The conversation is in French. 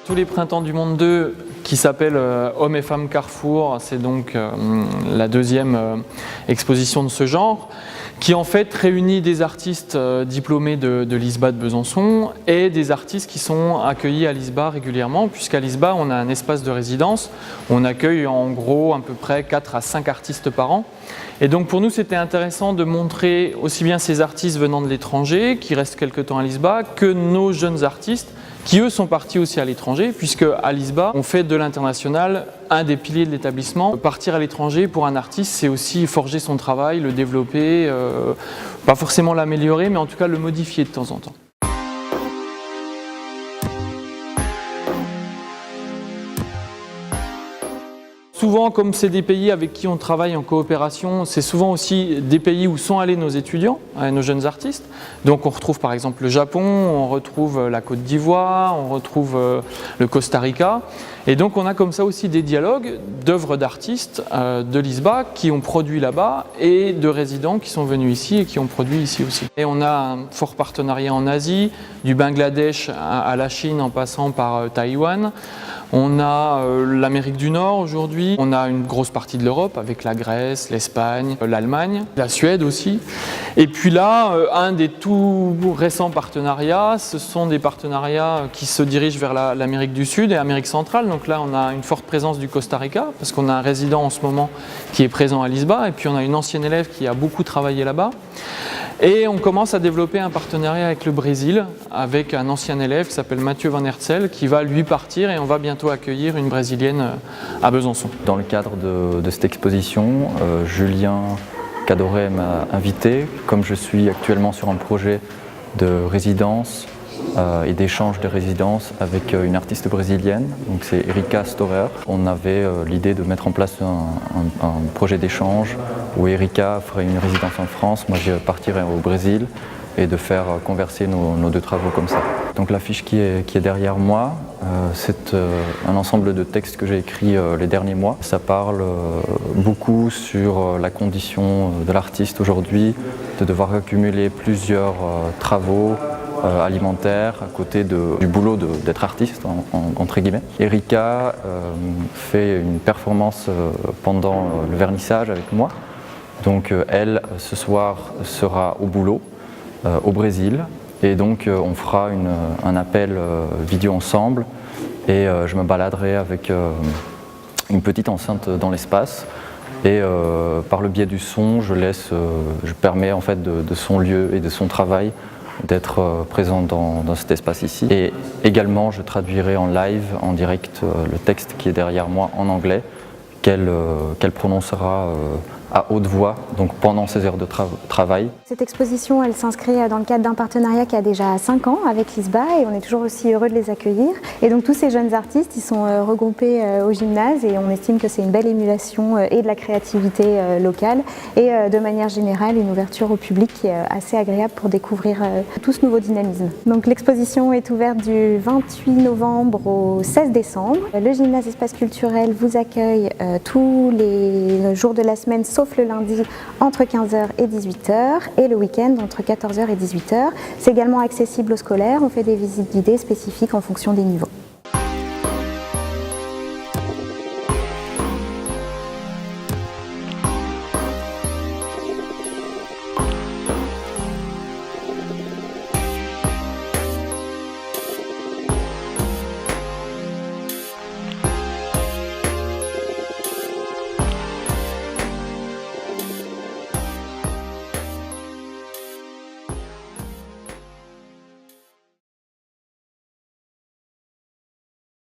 Tous les Printemps du Monde 2, qui s'appelle Hommes et Femmes Carrefour, c'est donc la deuxième exposition de ce genre, qui en fait réunit des artistes diplômés de l'ISBA de Besançon et des artistes qui sont accueillis à l'ISBA régulièrement, puisqu'à l'ISBA on a un espace de résidence, on accueille en gros à peu près 4 à 5 artistes par an. Et donc pour nous c'était intéressant de montrer aussi bien ces artistes venant de l'étranger, qui restent quelque temps à l'ISBA, que nos jeunes artistes, qui eux sont partis aussi à l'étranger, puisque à l'ISBA, on fait de l'international un des piliers de l'établissement. Partir à l'étranger pour un artiste, c'est aussi forger son travail, le développer, pas forcément l'améliorer, mais en tout cas le modifier de temps en temps. Souvent, comme c'est des pays avec qui on travaille en coopération, c'est souvent aussi des pays où sont allés nos étudiants, nos jeunes artistes. Donc on retrouve par exemple le Japon, on retrouve la Côte d'Ivoire, on retrouve le Costa Rica. Et donc on a comme ça aussi des dialogues d'œuvres d'artistes de l'ISBA qui ont produit là-bas et de résidents qui sont venus ici et qui ont produit ici aussi. Et on a un fort partenariat en Asie, du Bangladesh à la Chine en passant par Taïwan. On a l'Amérique du Nord aujourd'hui, on a une grosse partie de l'Europe avec la Grèce, l'Espagne, l'Allemagne, la Suède aussi. Et puis là, un des tout récents partenariats, ce sont des partenariats qui se dirigent vers l'Amérique du Sud et l'Amérique centrale. Donc là, on a une forte présence du Costa Rica parce qu'on a un résident en ce moment qui est présent à l'ISBA et puis on a une ancienne élève qui a beaucoup travaillé là-bas. Et on commence à développer un partenariat avec le Brésil, avec un ancien élève qui s'appelle Mathieu Van Herzl, qui va lui partir et on va bientôt accueillir une Brésilienne à Besançon. Dans le cadre de cette exposition, Julien Cadoret m'a invité, comme je suis actuellement sur un projet de résidence et d'échange de résidence avec une artiste brésilienne, donc c'est Erika Storer. On avait l'idée de mettre en place un projet d'échange où Erika ferait une résidence en France, moi je partirais au Brésil et de faire converser nos deux travaux comme ça. Donc l'affiche qui est derrière moi, c'est un ensemble de textes que j'ai écrits les derniers mois. Ça parle beaucoup sur la condition de l'artiste aujourd'hui, de devoir accumuler plusieurs travaux alimentaire à côté du boulot d'être artiste entre guillemets. Erika fait une performance pendant le vernissage avec moi. Donc elle ce soir sera au boulot au Brésil et donc on fera un appel vidéo ensemble et je me baladerai avec une petite enceinte dans l'espace. Et par le biais du son, je permets en fait de son lieu et de son travail d'être présent dans cet espace ici. Et également, je traduirai en live, en direct, le texte qui est derrière moi en anglais, qu'elle prononcera à haute voix, donc pendant ses heures de travail. Cette exposition, elle s'inscrit dans le cadre d'un partenariat qui a déjà 5 ans avec l'ISBA et on est toujours aussi heureux de les accueillir. Et donc tous ces jeunes artistes, ils sont regroupés au gymnase et on estime que c'est une belle émulation et de la créativité locale et de manière générale une ouverture au public qui est assez agréable pour découvrir tout ce nouveau dynamisme. Donc l'exposition est ouverte du 28 novembre au 16 décembre. Le gymnase Espace Culturel vous accueille tous les jours de la semaine sauf le lundi entre 15h et 18h et le week-end entre 14h et 18h. C'est également accessible aux scolaires, on fait des visites guidées spécifiques en fonction des niveaux.